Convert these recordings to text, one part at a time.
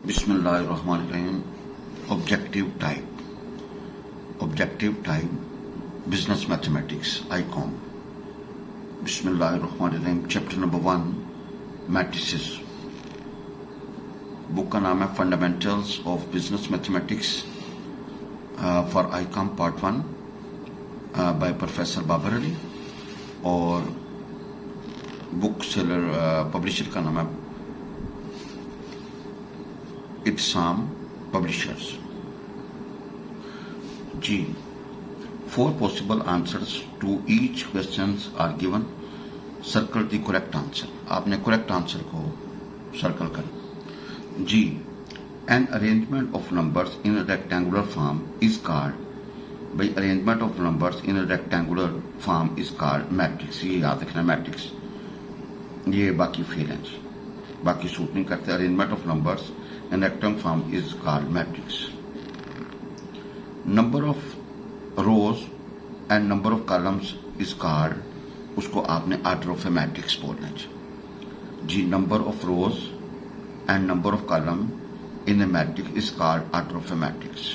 Bismillahirrahmanirrahim. Objective type business mathematics ICOM. Bismillahirrahmanirrahim. Chapter number 1 matrices. Book का नाम है fundamentals of business mathematics for ICOM part 1 by professor Babar Ali, और book seller publisher का नाम है Itsam publishers. जी, 4 possible answers to each questions are given. Circle the correct answer. आपने correct answer को circle करना। जी, an arrangement of numbers in a rectangular form is called, भाई arrangement of numbers in a rectangular form is called matrix। ये याद रखना matrix, ये बाकी fail हैं जी, बाकी सूट नहीं करते। Arrangement of numbers in rectangular form is called matrix. Number of rows and number of columns is called, उसको आपने order of a matrix बोलना है जी। number of rows and number of column in a matrix is called order of a matrix.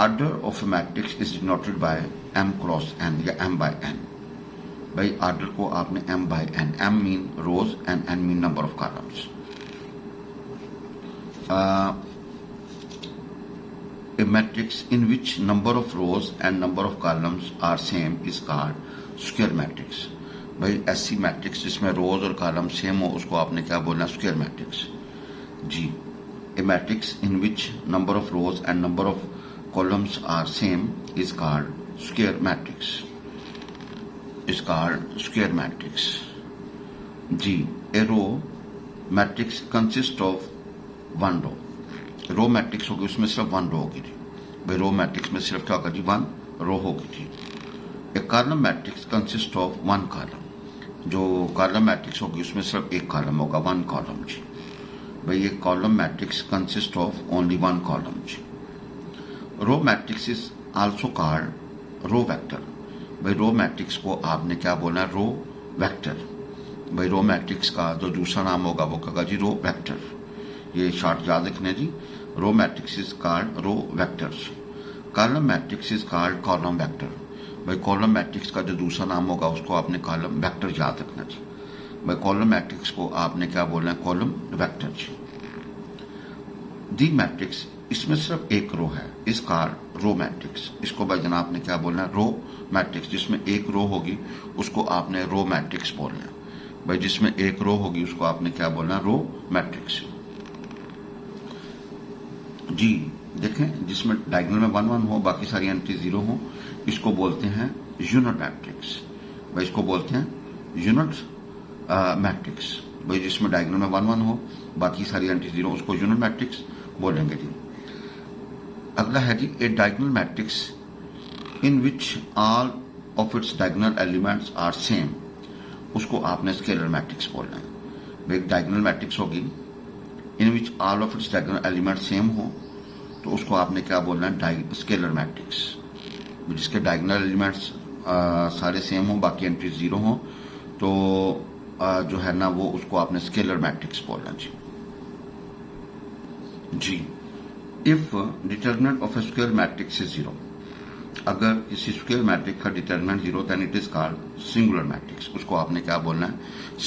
Order of a matrix is denoted by m cross n या m by n। भाई order को आपने m by n, m mean rows and n mean number of columns. A matrix in which number of rows and number of columns are same is called square matrix। भाई ऐसी matrix जिसमें रोज और column same हो उसको आपने क्या बोलना, square matrix जी। A matrix in which number of rows and number of columns are same is called square matrix, is called square matrix जी। A row matrix consists of one row matrix होगी, उसमें सिर्फ one row होगी जी। भाई row matrix में सिर्फ क्या होगा जी, वन रो होगी जी। एक column matrix consist of one column, जो कॉलम मैट्रिक्स होगी उसमें सिर्फ एक कॉलम होगा, वन कॉलम जी। भाई ये column matrix consist of only one column जी। Row matrix is also called row vector. भाई रो मैट्रिक्स को आपने क्या बोलना है, रो वेक्टर। भाई रो मैट्रिक्स का जो दूसरा नाम होगा वो कहेगा जी रो वेक्टर। ये शॉर्ट याद रखने जी। Row matrix is called row vectors. Column matrix is called column vector. भाई कॉलम मैट्रिक्स का जो दूसरा नाम होगा उसको आपने कॉलम वेक्टर याद रखना जी। भाई कॉलम मैट्रिक्स को आपने क्या बोलना है, column vector ji. The matrix, इसमें सिर्फ एक रो है, इस कॉल्ड रो मैट्रिक्स। इसको भाई जनाब आपने क्या बोलना है, रो मैट्रिक्स। जिसमें एक रो होगी उसको आपने रो मैट्रिक्स बोलना है। भाई जिसमें एक रो होगी उसको आपने क्या बोलना है, रो मैट्रिक्स जी। देखें, जिसमें डायगोनल में 1 1 हो, बाकी सारी एंट्री 0 हो, इसको बोलते हैं यूनिट मैट्रिक्स। भाई इसको बोलते हैं यूनिट मैट्रिक्स। भाई जिसमें डायगोनल में 1 1 हो, बाकी सारी एंट्री 0, उसको यूनिट मैट्रिक्स बोलेंगे जी। अगला है जी a diagonal matrix in which all of its diagonal elements are same, उसको आपने स्केलर मैट्रिक्स बोलना है। भाई एक डायगोनल मैट्रिक्स होगी in which all of its diagonal element same हो, तो उसको आपने क्या बोलना है, स्केलर मैट्रिक्स। जिसके डायगोनल एलिमेंट्स सारे सेम हो, बाकी एंट्री 0 हो, तो जो है ना वो उसको आपने स्केलर मैट्रिक्स बोलना जी। जी, if determinant of a square matrix is 0, अगर किसी स्क्वायर मैट्रिक्स का determinant 0 then it is called singular matrix. उसको आपने क्या बोलना है,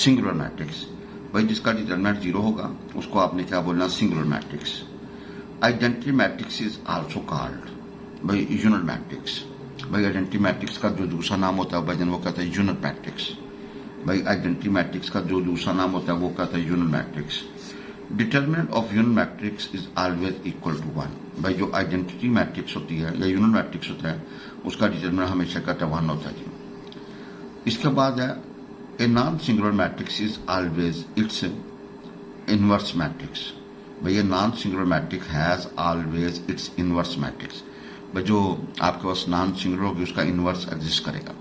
सिंगुलर मैट्रिक्स। भाई जिसका डिटर्मिनेंट 0 होगा उसको आपने क्या बोलना, singular matrix. Identity matrix is also called भाई यूनिट मैट्रिक्स। भाई आइडेंटिटी मैट्रिक्स का जो दूसरा नाम होता है भाई वो कहता है यूनिट मैट्रिक्स। भाई आइडेंटिटी मैट्रिक्स का जो दूसरा नाम होता है वो कहता है unit matrix. Determinant of unit matrix is always equal to 1। भाई जो आइडेंटिटी मैट्रिक्स होती है या यूनिट मैट्रिक्स होता है उसका डिटर्मिनेंट हमेशा कहता है 1 होता है जी। इसके बाद है a non singular matrix is always it's inverse matrix. भाई ये non singular matrix has always it's inverse matrix. भाई जो आपके पास नॉन सिंगुलर होगी उसका इनवर्स एग्जिस्ट करेगा।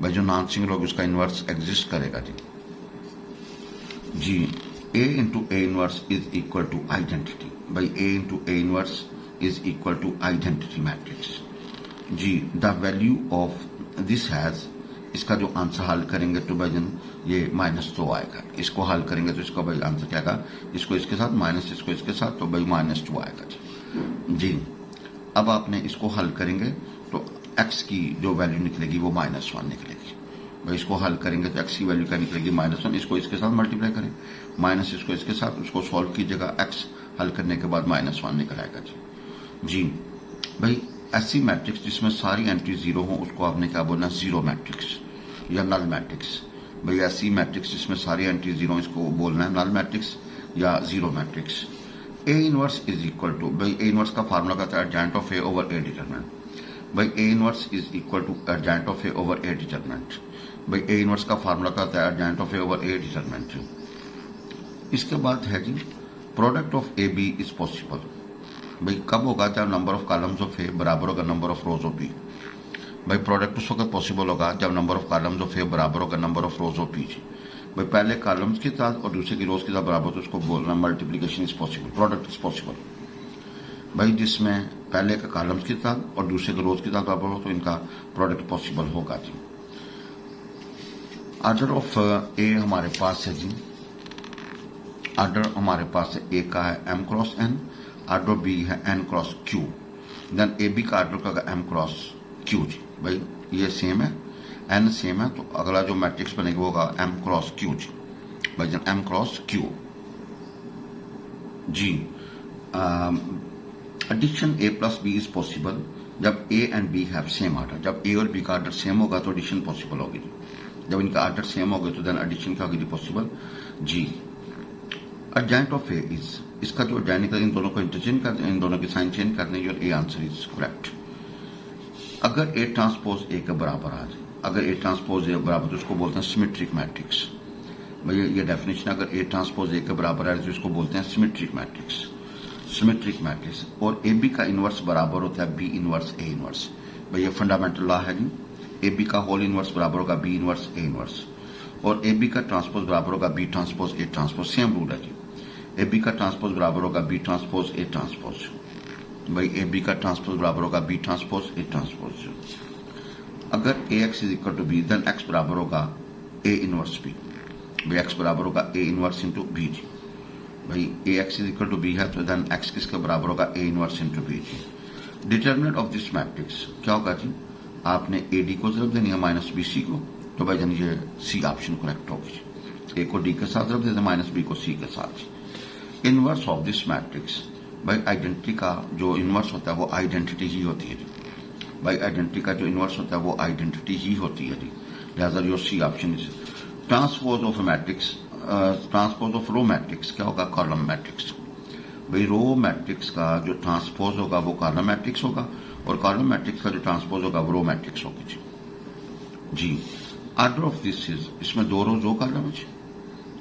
भाई जो नॉन सिंगुलर होगी उसका इनवर्स एग्जिस्ट करेगा जी। जी, A into A inverse is equal to identity। भाई A into A inverse is equal to identity matrix। G, the value of this has इसका जो आंसर हल करेंगे तो भाईजान ये -2 आएगा। इसको हल करेंगे तो इसका भाई आंसर क्या आएगा, इसको इसके साथ माइनस इसको इसके साथ, तो भाई -2 आएगा जी। अब आपने इसको हल करेंगे तो x की जो वैल्यू निकलेगी वो -1 निकलेगी। भाई इसको हल करेंगे तो x की वैल्यू क्या निकलेगी, -1। इसको इसके साथ मल्टीप्लाई करें, माइनस इसको इसके साथ, उसको सॉल्व कीजिएगा, x हल करने के बाद -1 निकल आएगा जी। भाई ऐसी मैट्रिक्स जिसमें सारी एंट्री 0 हो उसको आपने क्या बोलना, जीरो मैट्रिक्स या नल मैट्रिक्स। भाई ऐसी मैट्रिक्स जिसमें सारी एंट्री 0 इसको बोलना है नल मैट्रिक्स या zero matrix. A inverse is equal to, भाई ए इनवर्स का फार्मूला कहता है adjoint of A over A determinant. भाई A inverse is equal to adjoint of A over A determinant. भाई ए इनवर्स का formula कहता है adjoint of A over A determinant. इसके बाद है जी product of A B is possible. भाई कब होगा, जब number of columns of A बराबर होगा number of rows of B. भाई प्रोडक्ट उस वक्त पॉसिबल होगा जब number of columns of A बराबर होगा number of rows of B. भाई पहले कॉलम्स के साथ और दूसरे की रोज के साथ बराबर, तो उसको बोलना multiplication is possible, product is possible. भाई जिसमें पहले का कॉलम्स के साथ और दूसरे के रोज के साथ बराबर हो तो इनका प्रोडक्ट पॉसिबल होगा जी। ऑर्डर ऑफ ए हमारे पास है जी, ऑर्डर हमारे पास है ए का है m cross n, order B है n cross q, then A B का ऑर्डर का m क्रॉस q जी। भाई ये सेम है, n सेम है, तो अगला जो मैट्रिक्स बनेगा वो होगा m क्रॉस q जी। भाई जन m क्रॉस q जी। Addition a plus B is possible जब a and b have same order. जब a और b का ऑर्डर सेम होगा तो एडिशन पॉसिबल होगी जी। जब इनका ऑर्डर सेम होगा तो देन एडिशन क्या होगी पॉसिबल जी। एडजॉइंट ऑफ ए इज, इसका जो एडजॉइंट निकला, इन दोनों को इंटरचेंज कर दें, इन दोनों की साइन चेंज कर दें और ए आंसर इज करेक्ट। अगर ए ट्रांसपोज ए के बराबर आ जाए, अगर ए ट्रांसपोज ए बराबर तो उसको बोलते हैं सिमेट्रिक मैट्रिक्स। भैया ये डेफिनेशन, अगर ए ट्रांसपोज ए के बराबर है तो इसको बोलते हैं सिमेट्रिक मैट्रिक्स। सिमेट्रिक मैट्रिक्स और ए बी का इनवर्स बराबर होता है बी इनवर्स ए इनवर्स। भैया फंडामेंटल लॉ है जी, ए बी का होल इनवर्स बराबर होगा बी इनवर्स ए इनवर्स, और ए बी का ट्रांसपोज बराबर होगा B transpose A transpose. Same rule है जी, ए बी का ट्रांसपोज बराबर होगा बी ट्रांसपोज ए ट्रांसपोज। भाई ए बी का ट्रांसपोज बराबर होगा बी ट्रांसपोज ए ट्रांसपोज। अगर A X is equal to B then X बराबर होगा ए इनवर्स बी। भाई एक्स बराबर होगा ए इनवर्स इंटू बी जी। भाई A X is equal to B है तो देन एक्स किसके बराबर होगा ए इनवर्स इंटू बी जी। डिटर्मिनेंट ऑफ दिस मैट्रिक्स क्या होगा जी, आपने ए डी को जरूर देनी है माइनस बी सी को, तो भाई जान ये सी ऑप्शन करेक्ट होगी। ए को डी के साथ जरूर देते माइनस बी को सी के साथ। इनवर्स ऑफ दिस मैट्रिक्स, भाई आइडेंटिटी का जो इनवर्स होता है वो आइडेंटिटी ही होती है जी। भाई आइडेंटिटी का जो इनवर्स होता है वो आइडेंटिटी ही होती है जी, लिहाजा your C option is. Transpose of matrix, transpose of row matrix क्या होगा, कॉलम मैट्रिक्स। भाई रो मैट्रिक्स का जो ट्रांसपोज होगा वो कॉलम मैट्रिक्स होगा, और कॉलम मैट्रिक्स का जो ट्रांसपोज होगा वो रो मैट्रिक्स होगी जी। ऑर्डर ऑफ दिस इज, इसमें 2 रोज 2 कॉलम है।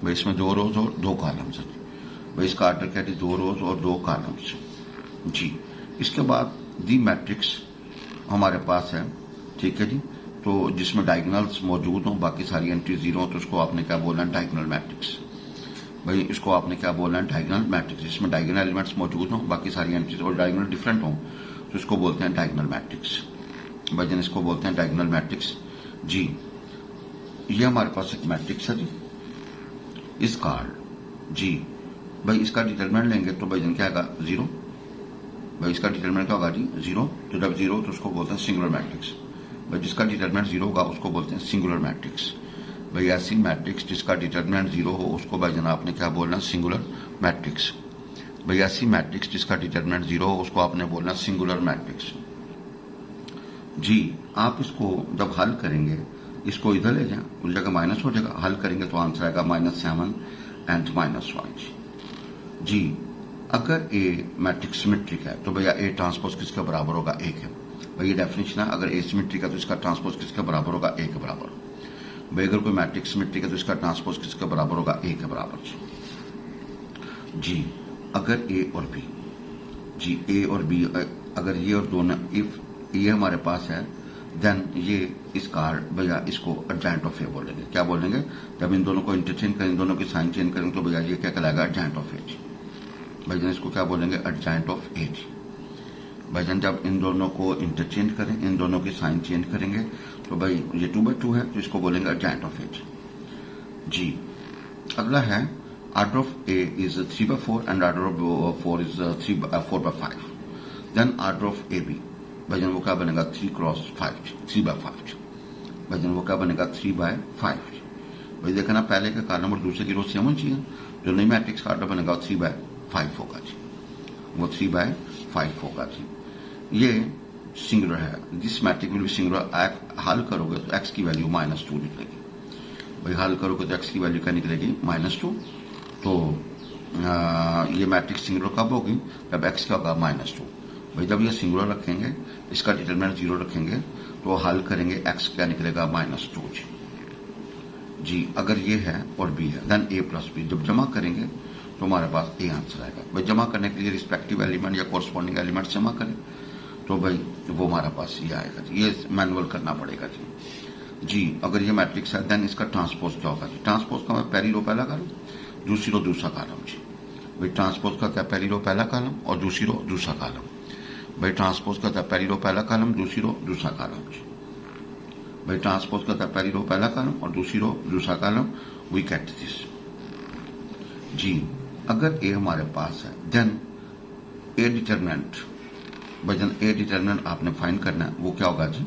भाई इसमें 2 रोज और 2 कॉलम्स है। भाई इसका ऑर्डर क्या है, 2 रोज और 2 कॉलम्स जी। इसके बाद दी मैट्रिक्स हमारे पास है, ठीक है जी, तो जिसमें डायगोनल्स मौजूद हों, बाकी सारी एंट्री 0 हो, तो उसको आपने क्या बोलना है, डायगोनल मैट्रिक्स। भाई इसको आपने क्या बोलना है, डायगोनल मैट्रिक्स। जिसमें डायगोनल एलिमेंट्स मौजूद हों, बाकी सारी एंट्रीज और डायगोनल डिफरेंट हों, तो इसको बोलते हैं डायगोनल मैट्रिक्स। भाई जन इसको बोलते हैं डायगोनल मैट्रिक्स जी। ये हमारे पास एक मैट्रिक्स है जी, इस कॉल्ड जी। भाई इसका डिटरमिनेंट लेंगे तो भाई जन क्या आएगा, 0। भाई इसका डिटरमिनेंट क्या होगा जी, 0। तो जब 0 तो उसको बोलते हैं सिंगुलर मैट्रिक्स। भाई जिसका डिटरमिनेंट 0 होगा उसको बोलते हैं सिंगुलर मैट्रिक्स। भाई ऐसी मैट्रिक्स जिसका डिटरमिनेंट 0 हो उसको भाई जन आपने क्या बोलना, सिंगुलर मैट्रिक्स। भाई ऐसी मैट्रिक्स जिसका डिटरमिनेंट 0 हो उसको आपने बोलना सिंगुलर मैट्रिक्स जी। आप इसको जब हल करेंगे, इसको इधर ले जाए, उस जगह माइनस हो जाएगा, हल करेंगे तो आंसर आएगा -7 एंड -5 जी। अगर ए मैट्रिक्स सिमेट्रिक है तो भैया ए ट्रांसपोज किसके बराबर होगा, 1 है। भाई ये डेफिनेशन है, अगर ए सिमेट्रिक है तो इसका ट्रांसपोज किसके बराबर होगा, 1 के बराबर। भाई अगर कोई मैट्रिक्स सिमेट्रिक है तो इसका ट्रांसपोज किसके बराबर होगा, 1 के बराबर जी। अगर ए और बी जी, ए और बी अगर ये और दोनों, इफ ये हमारे पास है देन ये इस कार्ड भैया इसको एडजॉइंट ऑफ ए बोलेंगे। क्या बोलेंगे, जब इन दोनों को इंटरचेंज करेंगे, दोनों की साइन चेंज करेंगे तो भैया ये क्या कहलाएगा, एडजॉइंट ऑफ ए जी। भाई इसको क्या बोलेंगे, एडजॉइंट ऑफ ए जी। भाईजान जब इन दोनों को इंटरचेंज करें, इन दोनों की साइन चेंज करेंगे तो भाई ये 2/2 है तो इसको बोलेंगे adjoint ऑफ इट। जी अगला है order of A is 3/4 and order of 4 is 4/5। Then order of A B भाईजान वो क्या बनेगा 3x5 3/5। भाईजान वो क्या बनेगा 3/5। भाई देखा ना पहले के कॉलम और दूसरे की रो सेम होनी चाहिए, जो नई मैट्रिक्स का ऑर्डर बनेगा 3/5 होगा जी, वो 3/5 होगा जी। ये सिंगुलर है, this matrix will be singular. हल करोगे तो x की वैल्यू -2 निकलेगी। भाई हल करोगे तो x की वैल्यू क्या निकलेगी -2। तो ये मैट्रिक्स सिंगुलर कब होगी, जब x क्या होगा -2। भाई जब ये सिंगुलर रखेंगे, इसका डिटरमिनेंट 0 रखेंगे तो हल करेंगे x क्या निकलेगा -2 जी। अगर ये है और b है देन a + b, जब जमा करेंगे तो हमारे पास a आंसर आएगा। भाई जमा करने के लिए रिस्पेक्टिव एलिमेंट या कोरस्पॉन्डिंग एलिमेंट जमा करें तो भाई वो हमारे पास ये आएगा जी, ये मैनुअल करना पड़ेगा जी। अगर ये मैट्रिक्स है देन इसका ट्रांसपोज क्या होगा जी। ट्रांसपोज का मैं पहली रो पहला कॉलम, दूसरी रो दूसरा कॉलम जी। भाई ट्रांसपोज का क्या पहली रो पहला कॉलम और दूसरी रो दूसरा कॉलम। भाई ट्रांसपोज का क्या पहली रो पहला कॉलम, दूसरी रो दूसरा कॉलम जी। भाई ट्रांसपोज का क्या पहली रो पहला कॉलम और दूसरी रो दूसरा कॉलम। वी गेट दिस जी। अगर ए हमारे पास है देन ए डिटरमिनेंट, भाईजान ए डिटरमिनेंट आपने फाइंड करना है, वो क्या होगा जी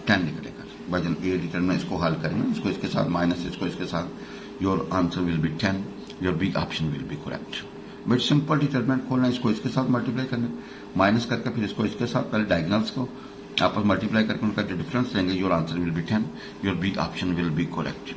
10 निकलेगा। भाईजान ए डिटरमिनेंट इसको हल करेंगे, इसको इसके साथ माइनस इसको इसके साथ, your answer will be 10, your B option will be correct. But simple determinant खोलना, इसको इसके साथ मल्टीप्लाई करना, माइनस करके फिर इसको इसके साथ, पहले डायगोनल्स को आपस मल्टीप्लाई करके उनका जो डिफरेंस लेंगे, your answer will be 10, your B option will be correct.